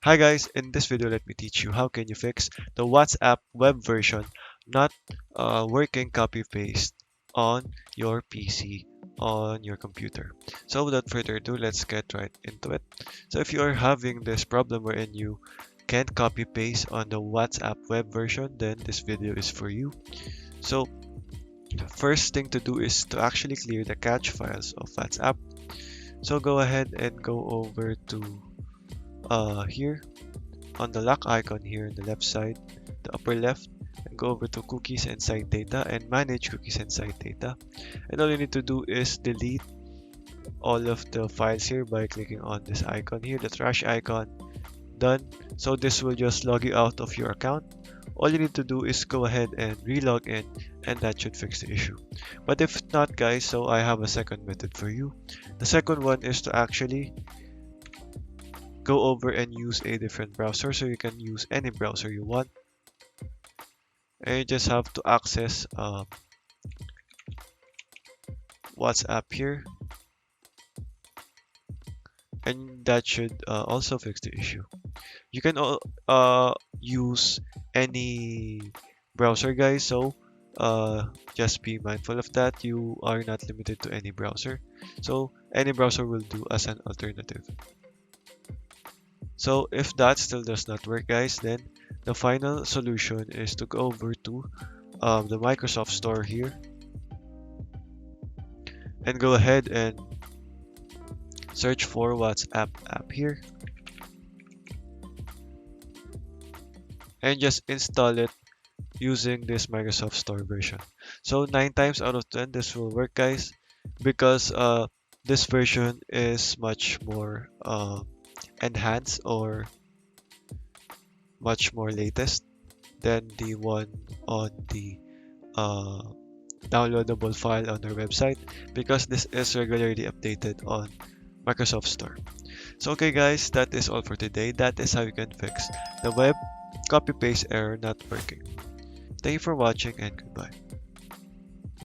Hi guys, in this video let me teach you how can you fix the WhatsApp web version not working copy paste on your PC on your computer. So without further ado, let's get right into it. So if you are having this problem wherein you can't copy paste on the WhatsApp web version, then this video is for you. So the first thing to do is to actually clear the cache files of WhatsApp. So go ahead and go over to here on the lock icon here on the left side, the upper left, and go over to cookies and site data and manage cookies and site data. And all you need to do is delete all of the files here by clicking on this icon here, the trash icon. Done. So this will just log you out of your account. All you need to do is go ahead and re-log in, and that should fix the issue. But if not, guys, so I have a second method for you. The second one is to actually go over and use a different browser, so you can use any browser you want, and you just have to access WhatsApp here, and that should also fix the issue. You can use any browser, guys, so just be mindful of that. You are not limited to any browser, so any browser will do as an alternative. So if that still does not work, guys, then the final solution is to go over to the Microsoft Store here and go ahead and search for WhatsApp app here and just install it using this Microsoft Store version. So 9 times out of 10 this will work, guys, because this version is much more enhanced or much more latest than the one on the uh, downloadable file on our website, because this is regularly updated on Microsoft Store. So okay guys, that is all for today. That is how you can fix the web copy paste error not working. Thank you for watching and goodbye.